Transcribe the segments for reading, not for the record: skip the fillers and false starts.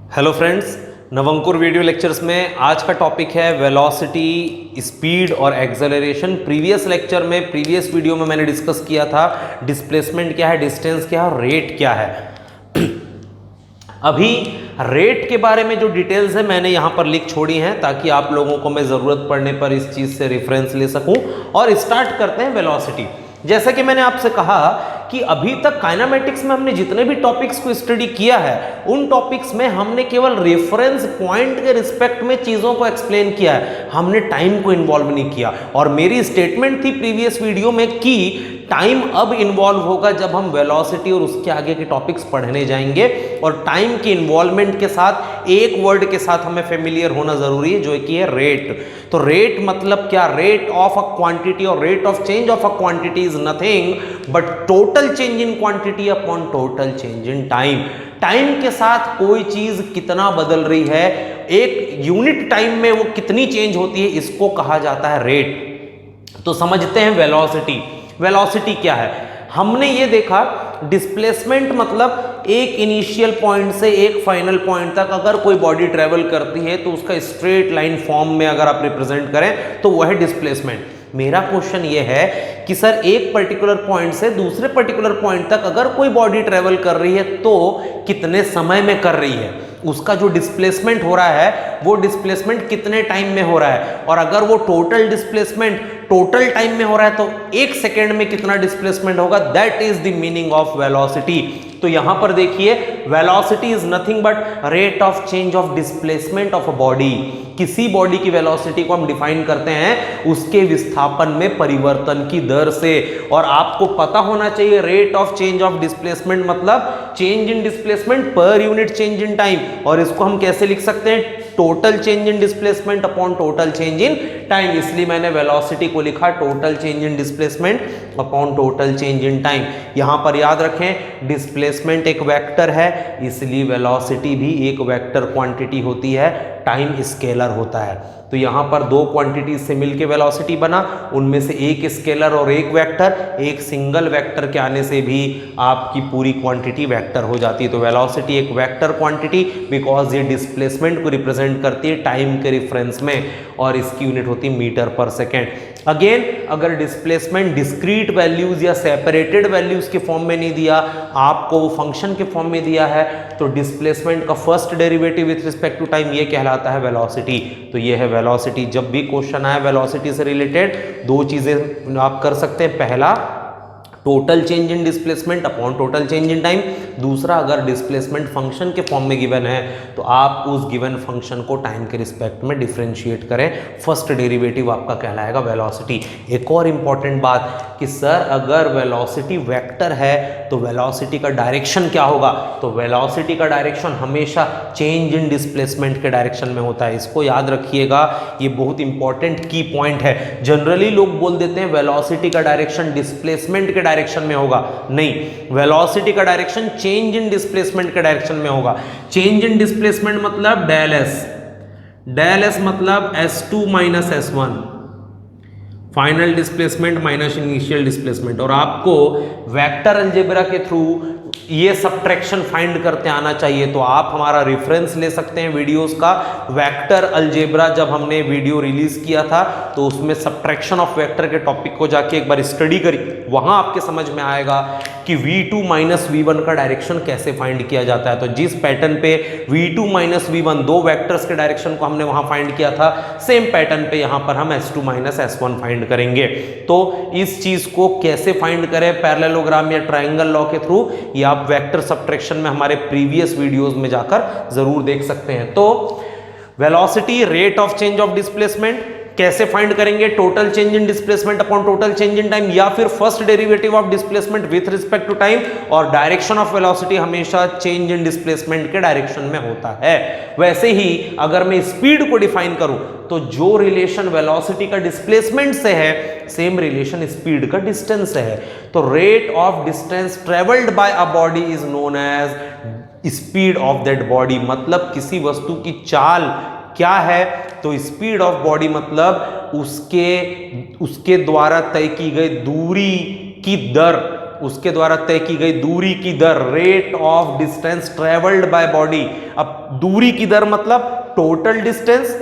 Hello friends, नवंकुर video lectures में आज का टॉपिक है वेलोसिटी, स्पीड और एक्सेलरेशन। प्रीवियस लेक्चर में, प्रीवियस वीडियो में मैंने डिस्कस किया था डिस्प्लेसमेंट क्या है, डिस्टेंस क्या है और रेट क्या है। अभी रेट के बारे में जो डिटेल्स है मैंने यहाँ पर लिख छोड़ी हैं ताकि आप लोगों को मैं ज़रूरत पड़ने पर इस चीज़ से रेफरेंस ले सकूँ। और स्टार्ट करते हैं वेलोसिटी। जैसा कि मैंने आपसे कहा कि अभी तक काइनेमेटिक्स में हमने जितने भी टॉपिक्स को स्टडी किया है उन टॉपिक्स में हमने केवल रेफरेंस पॉइंट के रिस्पेक्ट में चीज़ों को एक्सप्लेन किया है, हमने टाइम को इन्वॉल्व नहीं किया। और मेरी स्टेटमेंट थी प्रीवियस वीडियो में कि टाइम अब इन्वॉल्व होगा जब हम वेलोसिटी और उसके आगे के टॉपिक्स पढ़ने जाएंगे। और टाइम के इन्वॉल्वमेंट के साथ एक वर्ड के साथ हमें फेमिलियर होना जरूरी है, जो कि है रेट। तो रेट मतलब क्या? रेट ऑफ अ क्वांटिटी और rate of change of a quantity is nothing but total change in quantity upon total change in time. Time के साथ कोई चीज कितना बदल रही है, एक यूनिट टाइम में वो कितनी चेंज होती है, इसको कहा जाता है रेट। तो समझते हैं वेलोसिटी। वेलोसिटी क्या है? हमने ये देखा डिस्प्लेसमेंट मतलब एक इनिशियल पॉइंट से एक फाइनल पॉइंट तक अगर कोई बॉडी ट्रेवल करती है तो उसका स्ट्रेट लाइन फॉर्म में अगर आप रिप्रेजेंट करें तो वह है डिस्प्लेसमेंट। मेरा क्वेश्चन ये है कि सर एक पर्टिकुलर पॉइंट से दूसरे पर्टिकुलर पॉइंट तक अगर कोई बॉडी ट्रेवल कर रही है तो कितने समय में कर रही है, उसका जो डिस्प्लेसमेंट हो रहा है वो डिस्प्लेसमेंट कितने टाइम में हो रहा है। और अगर वो टोटल डिस्प्लेसमेंट टोटल टाइम में हो रहा है तो एक सेकेंड में कितना डिस्प्लेसमेंट होगा, that is the meaning of velocity. तो यहां पर देखिए velocity is nothing but rate of change of displacement of a body. किसी बॉडी की वेलोसिटी को हम डिफाइन करते हैं उसके विस्थापन में परिवर्तन की दर से। और आपको पता होना चाहिए rate of change of displacement मतलब change in displacement per unit change in time. और इसको हम कैसे लिख सकते हैं? Total change in displacement upon total change in time. इसलिए मैंने वेलोसिटी को लिखा total change in displacement upon total change in time. यहां पर याद रखें डिस्प्लेसमेंट एक वेक्टर है, इसलिए वेलोसिटी भी एक वेक्टर क्वांटिटी होती है, टाइम स्केलर होता है। तो यहां पर दो क्वांटिटीज से मिलकर वेलोसिटी बना, उनमें से एक स्केलर और एक वेक्टर। एक सिंगल वेक्टर के आने से भी आपकी पूरी क्वांटिटी वेक्टर हो जाती है। तो वेलोसिटी एक वेक्टर क्वांटिटी बिकॉज ये डिस्प्लेसमेंट को रिप्रेजेंट करती है टाइम के रिफरेंस में और इसकी यूनिट होती है मीटर पर सेकेंड। अगेन अगर डिस्प्लेसमेंट डिस्क्रीट वैल्यूज या सेपरेटेड वैल्यूज के फॉर्म में नहीं दिया, आपको वो फंक्शन के फॉर्म में दिया है, तो डिस्प्लेसमेंट का first derivative with respect to time ये कहलाता है वेलोसिटी। तो ये है वेलोसिटी। जब भी क्वेश्चन आए वेलोसिटी से रिलेटेड दो चीजें आप कर सकते हैं, पहला total change in displacement upon total change in time, दूसरा अगर डिस्प्लेसमेंट फंक्शन के फॉर्म में गिवन है तो आप उस गिवन फंक्शन को टाइम के रिस्पेक्ट में डिफरेंशिएट करें, फर्स्ट डेरिवेटिव आपका कहलाएगा वेलोसिटी। एक और इंपॉर्टेंट बात कि सर अगर वेलोसिटी वेक्टर है तो वेलोसिटी का डायरेक्शन क्या होगा? तो वेलोसिटी का डायरेक्शन हमेशा चेंज इन डिस्प्लेसमेंट के डायरेक्शन में होता है। इसको याद रखिएगा, ये बहुत इंपॉर्टेंट की पॉइंट है। जनरली लोग बोल देते हैं वेलोसिटी का डायरेक्शन डिस्प्लेसमेंट के डायरेक्शन में होगा, नहीं, वेलोसिटी का डायरेक्शन चेंज इन डिस्प्लेसमेंट के डायरेक्शन में होगा। चेंज इन डिस्प्लेसमेंट मतलब डेल एस, डेल एस मतलब S2 minus S1, final displacement minus initial displacement. और आपको वेक्टर अलजेब्रा के थ्रू ये सब्ट्रैक्शन फाइंड करते आना चाहिए। तो आप हमारा रेफरेंस ले सकते हैं वीडियोस का, वेक्टर अलजेब्रा जब हमने वीडियो रिलीज किया था तो उसमें सब्ट्रैक्शन ऑफ वेक्टर के टॉपिक को जाके एक बार स्टडी करी, वहां आपके समझ में आएगा कि V2 माइनस V1 का डायरेक्शन कैसे फाइंड किया जाता है। तो जिस पैटर्न पे V2 माइनस V1 दो वेक्टर्स के डायरेक्शन को हमने वहां फाइंड किया था, सेम पैटर्न पे यहां पर हम S2 माइनस S1 फाइंड करेंगे। तो इस चीज को कैसे फाइंड करें पैरेललोग्राम या ट्रायंगल लॉ के थ्रू, ये आप वेक्टर सब्ट्रैक्शन में हमारे प्रीवियस वीडियोस में जाकर जरूर देख सकते हैं। तो velocity rate of change of displacement कैसे फाइंड करेंगे? Total change in displacement upon total change in time, या फिर first derivative of displacement with respect to time. और डायरेक्शन ऑफ वेलोसिटी हमेशा चेंज इन डिस्प्लेसमेंट के डायरेक्शन में होता है। वैसे ही अगर मैं स्पीड को डिफाइन करूं तो जो रिलेशन वेलोसिटी का डिस्प्लेसमेंट से है सेम रिलेशन स्पीड का डिस्टेंस से है। तो rate of distance travelled by a body is known as speed of that body. मतलब किसी वस्तु की चाल क्या है? तो स्पीड ऑफ बॉडी मतलब उसके द्वारा तय की गई दूरी की दर उसके द्वारा तय की गई दूरी की दर, rate of distance travelled by body. अब दूरी की दर मतलब total distance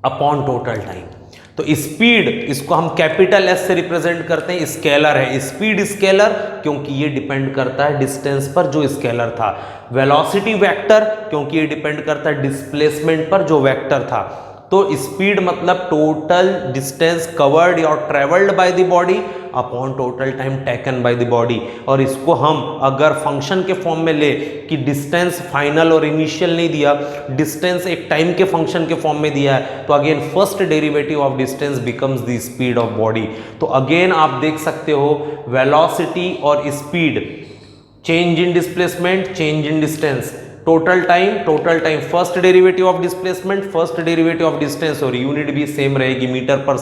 upon total time. तो स्पीड, इसको हम कैपिटल एस से रिप्रेजेंट करते हैं, स्केलर है, स्पीड स्केलर, क्योंकि ये डिपेंड करता है डिस्टेंस पर जो स्केलर था। वेलोसिटी वेक्टर, क्योंकि ये डिपेंड करता है डिस्प्लेसमेंट पर जो वेक्टर था। तो स्पीड मतलब टोटल डिस्टेंस कवर्ड और travelled by the body upon total time taken by the body. और इसको हम अगर फंक्शन के फॉर्म में ले कि डिस्टेंस फाइनल और इनिशियल नहीं दिया, डिस्टेंस एक टाइम के फंक्शन के फॉर्म में दिया है, तो again first derivative of distance becomes the speed of body. तो अगेन आप देख सकते हो वेलोसिटी और speed, change in displacement, change in distance, total time first derivative of displacement, first derivative of distance, और यूनिट भी सेम रहेगी metre पर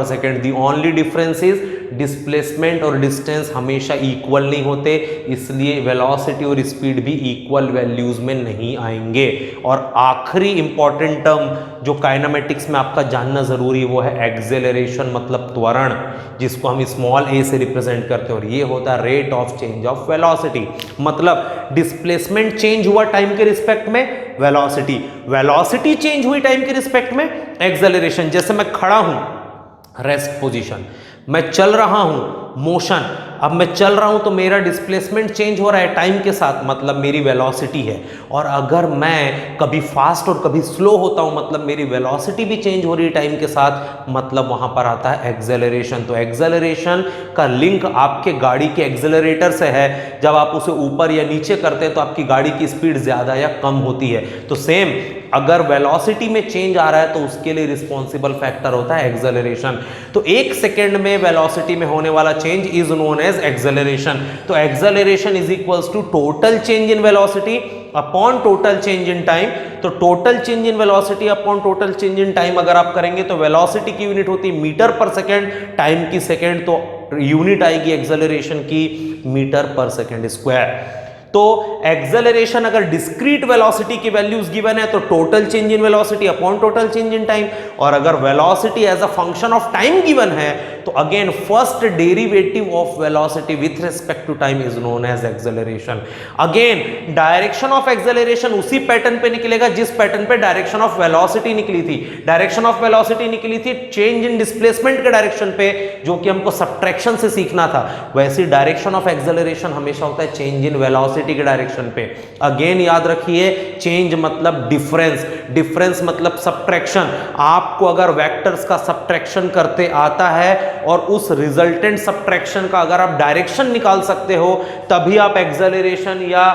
second. The only difference is displacement और डिस्टेंस हमेशा इक्वल नहीं होते, इसलिए वेलोसिटी और स्पीड भी इक्वल वैल्यूज में नहीं आएंगे। और आखिरी इंपॉर्टेंट टर्म जो काइनेमेटिक्स में आपका जानना जरूरी है वो है एक्सेलरेशन, मतलब त्वरण, जिसको हम स्मॉल ए से रिप्रेजेंट करते हैं, और ये होता है rate of change of velocity. मतलब डिस्प्लेसमेंट चेंज हुआ टाइम के रिस्पेक्ट में, वेलोसिटी चेंज हुई टाइम के रिस्पेक्ट में, एक्सेलरेशन। जैसे मैं खड़ा हूं रेस्ट पोजीशन, मैं चल रहा हूं मोशन, अब मैं चल रहा हूं तो मेरा डिस्प्लेसमेंट चेंज हो रहा है टाइम के साथ, मतलब मेरी वेलोसिटी है। और अगर मैं कभी फास्ट और कभी स्लो होता हूं, मतलब मेरी वेलोसिटी भी चेंज हो रही है टाइम के साथ, मतलब वहां पर आता है एक्सेलरेशन। तो एक्सेलरेशन का लिंक आपके गाड़ी के एक्सेलरेटर से है, जब आप उसे ऊपर या नीचे करते हैं तो आपकी गाड़ी की स्पीड ज्यादा या कम होती है। तो सेम अगर वेलोसिटी में चेंज आ रहा है तो उसके लिए रिस्पॉन्सिबल फैक्टर होता है एक्सेलरेशन। तो एक सेकेंड में वेलोसिटी में होने वाला change is known as acceleration. तो acceleration is equals to total change in velocity upon total change in time. तो total change in velocity upon total change in time अगर आप करेंगे तो वेलोसिटी की यूनिट होती है मीटर पर सेकेंड, टाइम की सेकेंड, तो यूनिट आएगी एक्सेलरेशन की मीटर पर सेकेंड स्क्वायर। तो एक्सेलरेशन अगर डिस्क्रीट वेलोसिटी की वैल्यूज गिवन है तो total change in velocity upon total change in time, और अगर velocity as a function of time given है तो again first derivative of velocity with respect to time is known as acceleration. Again direction of acceleration उसी pattern पे निकलेगा जिस pattern पे direction of velocity निकली थी। डायरेक्शन ऑफ वेलोसिटी निकली थी चेंज इन डिस्प्लेसमेंट के डायरेक्शन पे, जो कि हमको सब्ट्रैक्शन से सीखना था। वैसे डायरेक्शन ऑफ एक्सेलरेशन हमेशा होता है चेंज इन वेलोसिटी के डायरेक्शन पे। अगेन याद रखिए चेंज मतलब डिफरेंस, डिफरेंस मतलब सब्ट्रैक्शन। आपको अगर वेक्टर्स का सब्ट्रैक्शन करते आता है और उस रिजल्टेंट सब्ट्रैक्शन का अगर आप डायरेक्शन निकाल सकते हो तभी आप एक्सेलरेशन या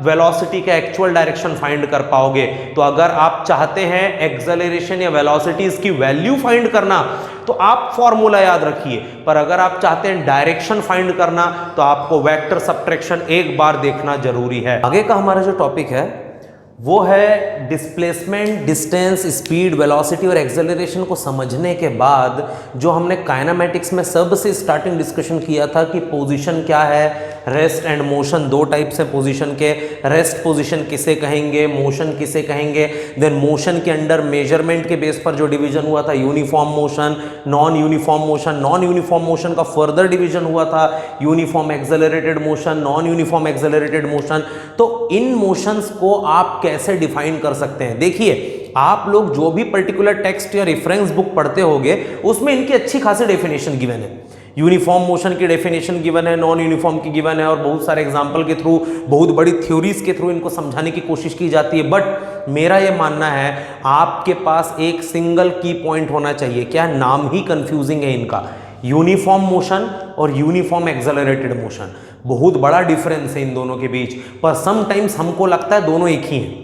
वेलोसिटी का एक्चुअल डायरेक्शन फाइंड कर पाओगे। तो अगर आप चाहते हैं एक्सेलरेशन या वेलोसिटीज की वैल्यू फाइंड करना तो आप फॉर्मूला याद रखिए, पर अगर आप चाहते हैं डायरेक्शन फाइंड करना तो आपको वेक्टर सब्ट्रैक्शन एक बार देखना जरूरी है। आगे का हमारा जो टॉपिक है वो है डिस्प्लेसमेंट, डिस्टेंस, स्पीड, वेलोसिटी और एक्सेलरेशन को समझने के बाद जो हमने काइनेमैटिक्स में सबसे स्टार्टिंग डिस्कशन किया था कि पोजीशन क्या है, रेस्ट एंड मोशन, दो टाइप से पोजीशन के। रेस्ट पोजीशन किसे कहेंगे, मोशन किसे कहेंगे। देन मोशन के अंडर मेजरमेंट के बेस पर जो डिवीजन हुआ था uniform motion, non uniform motion. Non uniform motion का फर्दर डिवीजन हुआ था uniform accelerated motion, non uniform accelerated motion. तो इन मोशंस को आप कैसे डिफाइन कर सकते हैं? देखिए आप लोग जो भी पर्टिकुलर टेक्स्ट या रेफरेंस बुक पढ़ते होंगे उसमें इनकी अच्छी खासी डेफिनेशन गिवन है। यूनिफॉर्म मोशन की डेफिनेशन गिवन है, नॉन यूनिफॉर्म की गिवन है, और बहुत सारे एग्जांपल के थ्रू, बहुत बड़ी थ्योरीज के थ्रू इनको समझाने की कोशिश की जाती है। बट मेरा ये मानना है आपके पास एक सिंगल की पॉइंट होना चाहिए। क्या नाम ही कंफ्यूजिंग है इनका, यूनिफॉर्म मोशन और यूनिफॉर्म एक्सेलरेटेड मोशन। बहुत बड़ा डिफरेंस है इन दोनों के बीच, पर समटाइम्स हमको लगता है दोनों एक ही हैं।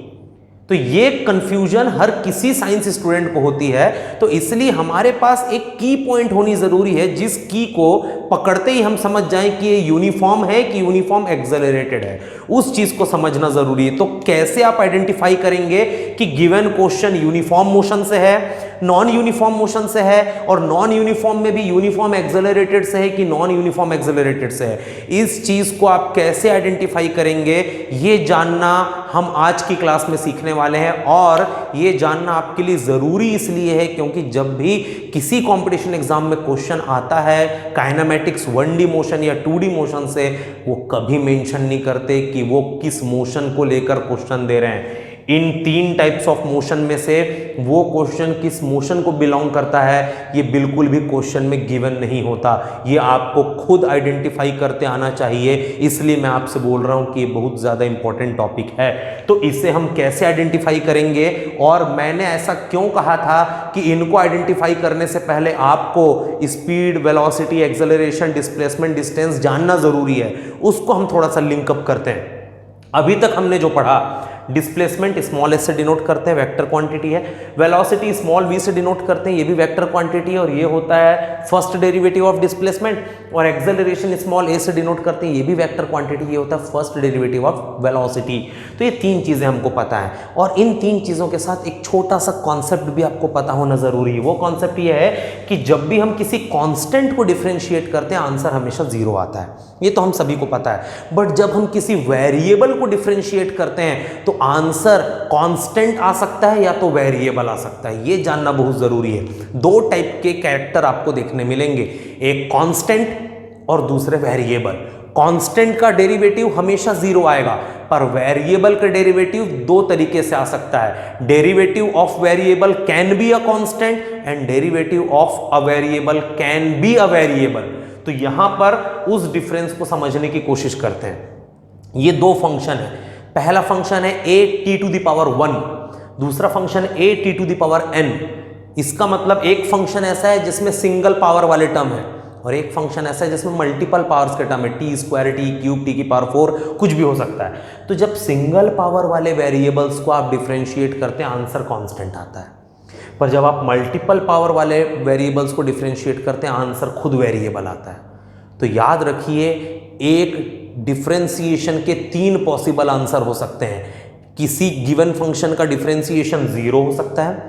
तो ये कंफ्यूजन हर किसी साइंस स्टूडेंट को होती है, तो इसलिए हमारे पास एक की पॉइंट होनी जरूरी है जिस की को पकड़ते ही हम समझ जाएं कि ये यूनिफॉर्म है कि यूनिफॉर्म एक्सेलरेटेड है, उस चीज को समझना जरूरी है। तो कैसे आप आइडेंटिफाई करेंगे कि गिवन क्वेश्चन यूनिफॉर्म मोशन से है, नॉन यूनिफॉर्म मोशन से है, और नॉन यूनिफॉर्म में भी यूनिफॉर्म एक्सेलरेटेड से है कि नॉन यूनिफॉर्म एक्सेलरेटेड से है? इस चीज को आप कैसे आइडेंटिफाई करेंगे ये जानना हम आज की क्लास में सीखने वाले हैं। और ये जानना आपके लिए ज़रूरी इसलिए है क्योंकि जब भी किसी कंपटीशन एग्जाम में क्वेश्चन आता है काइनेमैटिक्स 1D मोशन या 2D मोशन से, वो कभी मेंशन नहीं करते कि वो किस मोशन को लेकर क्वेश्चन दे रहे हैं। इन 3 टाइप्स ऑफ मोशन में से वो क्वेश्चन किस मोशन को बिलोंग करता है ये बिल्कुल भी क्वेश्चन में गिवन नहीं होता। ये आपको खुद आइडेंटिफाई करते आना चाहिए, इसलिए मैं आपसे बोल रहा हूं कि ये बहुत ज़्यादा इंपॉर्टेंट टॉपिक है। तो इसे हम कैसे आइडेंटिफाई करेंगे और मैंने ऐसा क्यों कहा था कि इनको आइडेंटिफाई करने से पहले आपको speed, velocity, acceleration, displacement, distance जानना ज़रूरी है, उसको हम थोड़ा सा लिंकअप करते हैं। अभी तक हमने जो पढ़ा, डिस्प्लेसमेंट स्मॉल एस से डिनोट करते हैं, वेक्टर क्वांटिटी है। वेलोसिटी स्मॉल v से डिनोट करते हैं, ये भी वेक्टर क्वांटिटी है और ये होता है फर्स्ट डेरिवेटिव ऑफ डिस्प्लेसमेंट। और एक्सेलरेशन स्मॉल a से डिनोट करते हैं, ये भी वेक्टर क्वांटिटी, ये होता है फर्स्ट डेरिवेटिव ऑफ वेलोसिटी। तो ये 3 चीज़ें हमको पता है और इन 3 चीज़ों के साथ एक छोटा सा कॉन्सेप्ट भी आपको पता होना ज़रूरी है। वो कॉन्सेप्ट ये है कि जब भी हम किसी कॉन्स्टेंट को डिफ्रेंशिएट करते हैं आंसर हमेशा 0 आता है, ये तो हम सभी को पता है। बट जब हम किसी वेरिएबल को डिफ्रेंशिएट करते हैं तो आंसर कांस्टेंट आ सकता है या तो वेरिएबल आ सकता है, ये जानना बहुत जरूरी है। 2 टाइप के कैरेक्टर आपको देखने मिलेंगे, एक कांस्टेंट और दूसरे वेरिएबल। कांस्टेंट का डेरिवेटिव हमेशा 0 आएगा, पर वेरिएबल का डेरिवेटिव 2 तरीके से आ सकता है। Derivative of variable can be a constant and derivative of a variable can be a variable. तो यहां पर उस डिफरेंस को समझने की कोशिश करते हैं। ये 2 फंक्शन है, पहला फंक्शन है a t to the power 1, दूसरा function a t to the power n। इसका मतलब एक फंक्शन ऐसा है जिसमें सिंगल पावर वाले टर्म है और एक फंक्शन ऐसा है जिसमें मल्टीपल पावर्स के टर्म है, t square, t cube, t की पावर 4, कुछ भी हो सकता है। तो जब सिंगल पावर वाले वेरिएबल्स को आप डिफ्रेंशिएट करते हैं आंसर कांस्टेंट आता है, पर जब आप मल्टीपल पावर वाले वेरिएबल्स को डिफ्रेंशिएट करते हैं आंसर खुद वेरिएबल आता है। तो याद रखिए, एक डिफरेंशिएशन के 3 पॉसिबल आंसर हो सकते हैं। किसी गिवन फंक्शन का डिफरेंशिएशन 0 हो सकता है,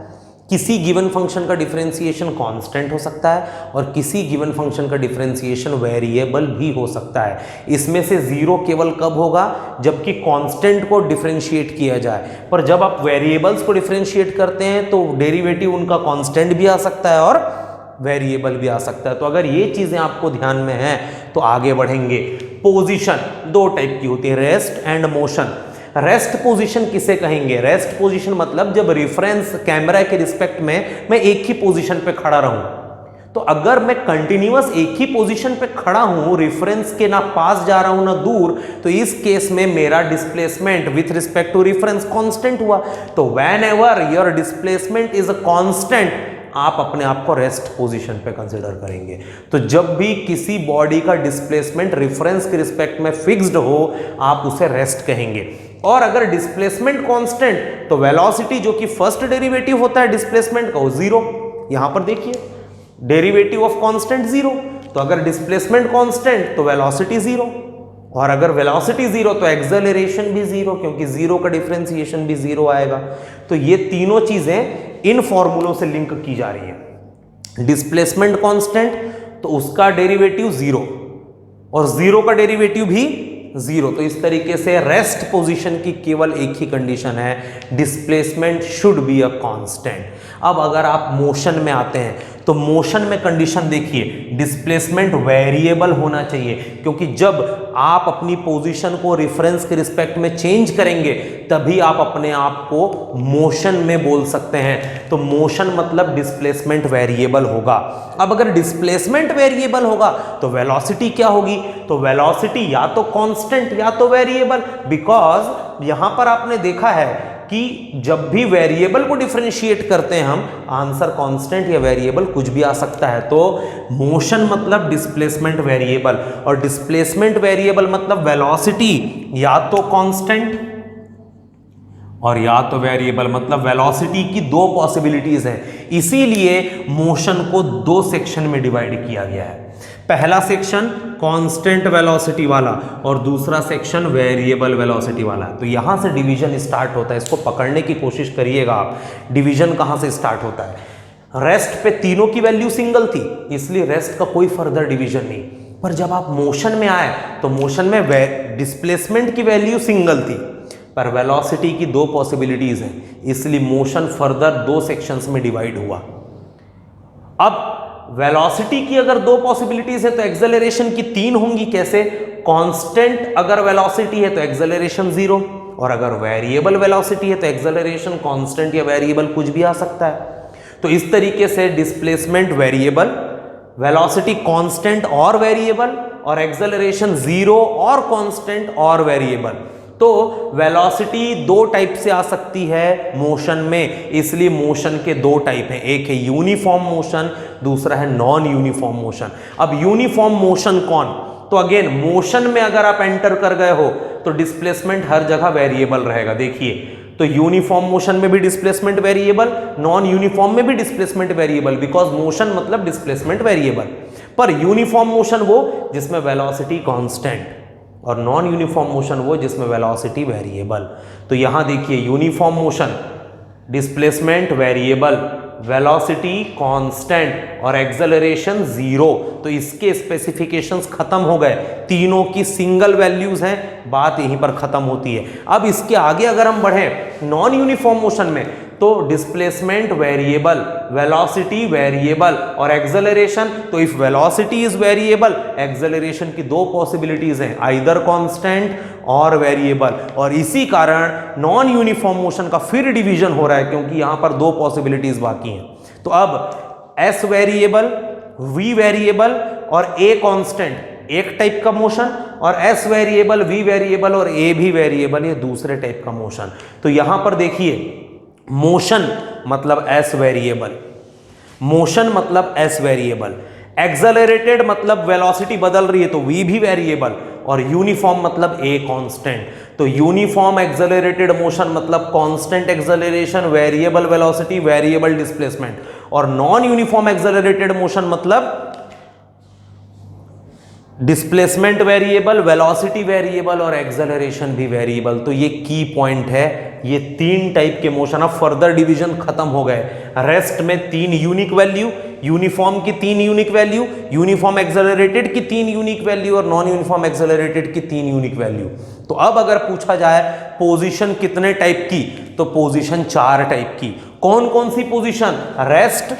किसी गिवन फंक्शन का डिफरेंशिएशन कांस्टेंट हो सकता है और किसी गिवन फंक्शन का डिफरेंशिएशन वेरिएबल भी हो सकता है। इसमें से 0 केवल कब होगा, जबकि कांस्टेंट को डिफरेंशिएट किया जाए। पर जब आप वेरिएबल्स को डिफरेंशिएट करते हैं तो डेरिवेटिव उनका कांस्टेंट भी आ सकता है और वेरिएबल भी आ सकता है। तो अगर ये चीजें आपको ध्यान में हैं तो आगे बढ़ेंगे। पोजीशन 2 टाइप की होती है, rest and motion. Rest position किसे कहेंगे? रेस्ट पोजीशन मतलब जब रेफरेंस कैमरा के रिस्पेक्ट में मैं एक ही पोजीशन पे खड़ा रहूं। तो अगर मैं कंटिन्यूअस एक ही पोजीशन पे खड़ा हूं, रेफरेंस के ना पास जा रहा हूं ना दूर, तो इस केस में मेरा displacement with respect to reference constant हुआ। तो whenever your displacement is a constant, आप अपने आप को रेस्ट पोजीशन पे कंसीडर करेंगे। तो जब भी किसी बॉडी का डिस्प्लेसमेंट रेफरेंस के रिस्पेक्ट में फिक्स्ड हो, आप उसे रेस्ट कहेंगे। और अगर डिस्प्लेसमेंट कांस्टेंट तो वेलोसिटी जो कि फर्स्ट डेरिवेटिव होता है डिस्प्लेसमेंट का, वो 0। यहां पर देखिए, डेरिवेटिव ऑफ कांस्टेंट 0, तो अगर डिस्प्लेसमेंट कांस्टेंट तो वेलोसिटी 0, और अगर वेलोसिटी 0 तो एक्सेलरेशन भी 0, क्योंकि 0 का डिफरेंशिएशन भी 0 आएगा। तो ये तीनों चीजें इन फॉर्मूलों से लिंक की जा रही है। डिस्प्लेसमेंट कांस्टेंट तो उसका डेरिवेटिव 0 और 0 का डेरिवेटिव भी 0। तो इस तरीके से रेस्ट पोजीशन की केवल एक ही कंडीशन है, displacement should be a constant. अब अगर आप मोशन में आते हैं तो मोशन में कंडीशन देखिए, डिस्प्लेसमेंट वेरिएबल होना चाहिए, क्योंकि जब आप अपनी पोजीशन को रेफरेंस के रिस्पेक्ट में चेंज करेंगे तभी आप अपने आप को मोशन में बोल सकते हैं। तो मोशन मतलब डिस्प्लेसमेंट वेरिएबल होगा। अब अगर डिस्प्लेसमेंट वेरिएबल होगा तो वेलोसिटी क्या होगी? तो वेलोसिटी या तो कांस्टेंट या तो वेरिएबल, बिकॉज यहां पर आपने देखा है कि जब भी वेरिएबल को डिफरेंशिएट करते हैं हम, आंसर कांस्टेंट या वेरिएबल कुछ भी आ सकता है। तो मोशन मतलब डिस्प्लेसमेंट वेरिएबल, और डिस्प्लेसमेंट वेरिएबल मतलब वेलोसिटी या तो कांस्टेंट और या तो वेरिएबल, मतलब वेलोसिटी की 2 पॉसिबिलिटीज हैं। इसीलिए मोशन को 2 सेक्शन में डिवाइड किया गया है। पहला सेक्शन कांस्टेंट वेलोसिटी वाला और दूसरा सेक्शन वेरिएबल वेलोसिटी वाला। तो यहां से डिवीजन स्टार्ट होता है, इसको पकड़ने की कोशिश करिएगा आप। डिवीजन कहां से स्टार्ट होता है? रेस्ट पे तीनों की वैल्यू सिंगल थी, इसलिए रेस्ट का कोई फर्दर डिवीजन नहीं। पर जब आप मोशन में आए तो मोशन में डिस्प्लेसमेंट की वैल्यू सिंगल थी, पर वेलोसिटी की दो पॉसिबिलिटीज हैं, इसलिए मोशन फर्दर दो सेक्शंस में डिवाइड हुआ। अब वेलोसिटी की अगर दो पॉसिबिलिटीज है तो एक्सेलरेशन की तीन होंगी। कैसे? कांस्टेंट अगर वेलोसिटी है तो एक्सेलरेशन 0, और अगर वेरिएबल वेलोसिटी है तो एक्सेलरेशन कांस्टेंट या वेरिएबल कुछ भी आ सकता है। तो इस तरीके से डिस्प्लेसमेंट वेरिएबल, वेलोसिटी कांस्टेंट और वेरिएबल, और एक्सेलरेशन 0 और कांस्टेंट और वेरिएबल। तो वेलोसिटी दो टाइप से आ सकती है मोशन में, इसलिए मोशन के दो टाइप हैं, एक है यूनिफॉर्म मोशन, दूसरा है नॉन यूनिफॉर्म मोशन। अब यूनिफॉर्म मोशन कौन? तो अगेन मोशन में अगर आप एंटर कर गए हो तो डिस्प्लेसमेंट हर जगह वेरिएबल रहेगा। देखिए, तो यूनिफॉर्म मोशन में भी डिस्प्लेसमेंट वेरिएबल, नॉन यूनिफॉर्म में भी डिस्प्लेसमेंट वेरिएबल, बिकॉज मोशन मतलब डिस्प्लेसमेंट वेरिएबल। पर यूनिफॉर्म मोशन वो जिसमें वेलोसिटी कांस्टेंट, और नॉन यूनिफॉर्म मोशन वो जिसमें वेलोसिटी वेरिएबल। तो यहां देखिए, uniform motion displacement variable, velocity constant और एक्सेलरेशन 0। तो इसके स्पेसिफिकेशंस खत्म हो गए, तीनों की सिंगल वैल्यूज हैं, बात यहीं पर खत्म होती है। अब इसके आगे अगर हम बढ़ें नॉन यूनिफॉर्म मोशन में, तो डिस्प्लेसमेंट वेरिएबल, वेलोसिटी वेरिएबल और एक्सेलरेशन। तो if velocity is variable, acceleration की दो पॉसिबिलिटीज हैं, आइदर कांस्टेंट और वेरिएबल। और इसी कारण नॉन यूनिफॉर्म मोशन का फिर डिवीजन हो रहा है, क्योंकि यहां पर दो पॉसिबिलिटीज बाकी हैं। तो अब एस वेरिएबल, वी वेरिएबल और ए कांस्टेंट एक टाइप का मोशन, और एस वेरिएबल, वी वेरिएबल और ए भी वेरिएबल ये दूसरे टाइप का मोशन। तो यहां पर देखिए, मोशन मतलब एस वेरिएबल, मोशन मतलब एस वेरिएबल, एक्सेलरेटेड मतलब वेलोसिटी बदल रही है तो वी भी वेरिएबल, और यूनिफॉर्म मतलब ए कांस्टेंट। तो यूनिफॉर्म एक्सेलरेटेड मोशन मतलब constant acceleration, variable velocity, variable displacement, और नॉन यूनिफॉर्म एक्सेलरेटेड मोशन मतलब डिस्प्लेसमेंट वेरिएबल, वेलोसिटी वेरिएबल और एक्सेलरेशन भी वेरिएबल। तो ये की पॉइंट है, ये तीन टाइप के मोशन। अब फर्दर डिवीजन खत्म हो गए, रेस्ट में तीन यूनिक वैल्यू, यूनिफॉर्म की तीन यूनिक वैल्यू, यूनिफॉर्म एक्सेलरेटेड की तीन यूनिक वैल्यू और नॉन यूनिफॉर्म एक्सेलरेटेड की तीन यूनिक वैल्यू। तो अब अगर पूछा जाए पोजीशन कितने टाइप की, तो पोजीशन 4 टाइप की। कौन कौन सी position? Rest,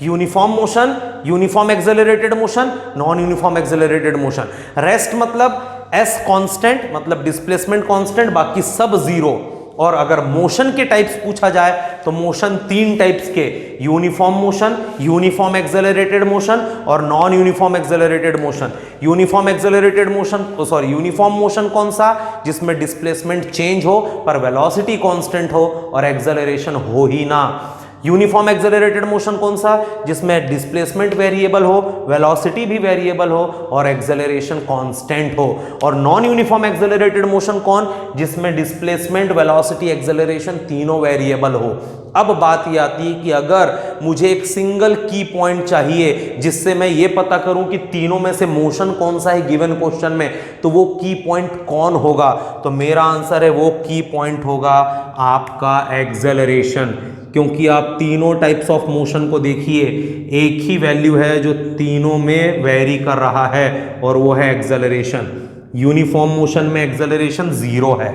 uniform motion, uniform accelerated motion, non uniform accelerated motion. Rest मतलब एस कांस्टेंट, मतलब डिस्प्लेसमेंट कांस्टेंट, बाकी सब 0। और अगर मोशन के टाइप्स पूछा जाए तो मोशन तीन टाइप्स के, uniform motion, uniform accelerated motion और non uniform accelerated motion. Uniform accelerated motion, sorry uniform motion कौन सा? जिसमें डिस्प्लेसमेंट चेंज हो पर वेलोसिटी कांस्टेंट हो और एक्सेलरेशन हो ही ना। यूनिफॉर्म एक्सेलरेटेड मोशन कौन सा? जिसमें डिस्प्लेसमेंट वेरिएबल हो, वेलोसिटी भी वेरिएबल हो और एक्सेलरेशन कांस्टेंट हो। और नॉन यूनिफॉर्म एक्सेलरेटेड मोशन कौन? जिसमें डिस्प्लेसमेंट, वेलोसिटी, एक्सेलरेशन तीनों वेरिएबल हो। अब बात ये आती है कि अगर मुझे एक सिंगल की पॉइंट चाहिए जिससे मैं ये पता करूं कि तीनों में से मोशन कौन सा है गिवन क्वेश्चन में, तो वो की पॉइंट कौन होगा? तो मेरा आंसर है वो की पॉइंट होगा आपका एक्सेलरेशन, क्योंकि आप तीनों टाइप्स ऑफ मोशन को देखिए, एक ही वैल्यू है जो तीनों में वेरी कर रहा है और वो है एक्सेलरेशन। यूनिफॉर्म मोशन में एक्सेलरेशन 0 है,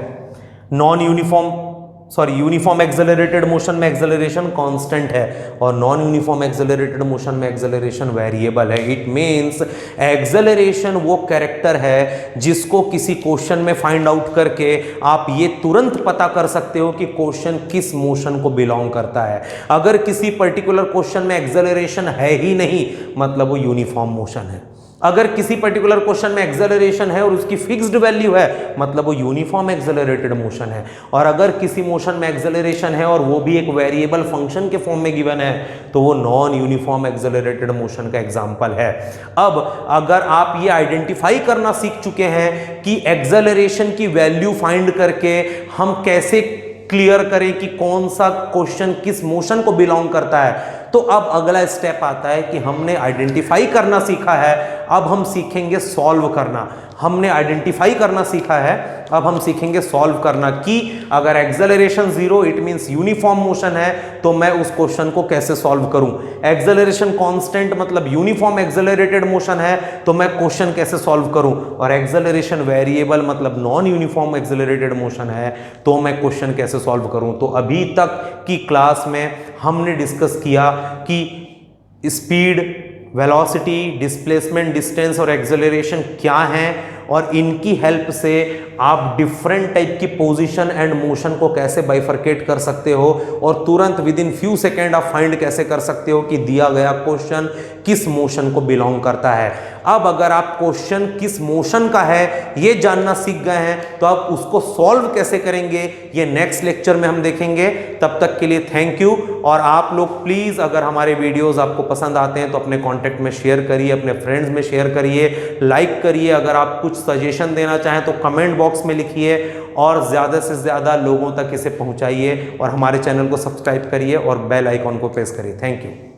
यूनिफॉर्म एक्सेलरेटेड मोशन में एक्सेलरेशन कांस्टेंट है और नॉन यूनिफॉर्म एक्सेलरेटेड मोशन में एक्सेलरेशन वेरिएबल है। इट मींस एक्सेलरेशन वो कैरेक्टर है जिसको किसी क्वेश्चन में फाइंड आउट करके आप ये तुरंत पता कर सकते हो कि क्वेश्चन किस मोशन को बिलोंग करता है। अगर किसी पर्टिकुलर क्वेश्चन में एक्सेलरेशन है ही नहीं, मतलब वो यूनिफॉर्म मोशन है। अगर किसी पर्टिकुलर क्वेश्चन में एक्सेलरेशन है और उसकी फिक्स्ड वैल्यू है, मतलब वो यूनिफॉर्म एक्सेलरेटेड मोशन है। और अगर किसी मोशन में एक्सेलरेशन है और वो भी एक वेरिएबल फंक्शन के फॉर्म में गिवन है, तो वो नॉन यूनिफॉर्म एक्सेलरेटेड मोशन का एग्जांपल है। अब अगर आप ये आइडेंटिफाई करना सीख चुके हैं कि एक्सेलरेशन की वैल्यू फाइंड करके हम कैसे क्लियर करें कि कौन सा क्वेश्चन किस मोशन को बिलोंग करता है, तो अब अगला स्टेप आता है कि हमने आइडेंटिफाई करना सीखा है, अब हम सीखेंगे सॉल्व करना। हमने आइडेंटिफाई करना सीखा है, अब हम सीखेंगे सॉल्व करना कि अगर acceleration 0 it means uniform motion है तो मैं उस क्वेश्चन को कैसे सॉल्व करूं। एक्सेलरेशन कांस्टेंट मतलब यूनिफॉर्म एक्सेलरेटेड मोशन है तो मैं क्वेश्चन कैसे सॉल्व करूं, और एक्सेलरेशन वेरिएबल मतलब नॉन यूनिफॉर्म एक्सेलरेटेड मोशन है तो मैं क्वेश्चन कैसे सॉल्व करूं। तो अभी तक की क्लास में हमने डिस्कस किया कि स्पीड, वेलोसिटी, डिस्प्लेसमेंट, डिस्टेंस और एक्सेलरेशन क्या हैं, और इनकी हेल्प से आप डिफरेंट टाइप की पोजीशन एंड मोशन को कैसे बाइफरकेट कर सकते हो, और तुरंत विद इन फ्यू सेकेंड आप फाइंड कैसे कर सकते हो कि दिया गया क्वेश्चन किस मोशन को बिलोंग करता है। अब अगर आप क्वेश्चन किस मोशन का है ये जानना सीख गए हैं तो आप उसको सॉल्व कैसे करेंगे ये नेक्स्ट लेक्चर में हम देखेंगे। तब तक के लिए थैंक यू। और आप लोग प्लीज अगर हमारे वीडियोस आपको पसंद आते हैं तो अपने कांटेक्ट में शेयर करिए, अपने फ्रेंड्स में शेयर करिए, लाइक करिए। अगर आप कुछ सजेशन देना चाहें तो कमेंट बॉक्स में लिखिए, और ज़्यादा से ज़्यादा लोगों तक इसे पहुंचाइए, और हमारे चैनल को सब्सक्राइब करिए और बेल आइकॉन को प्रेस करिए। Thank you.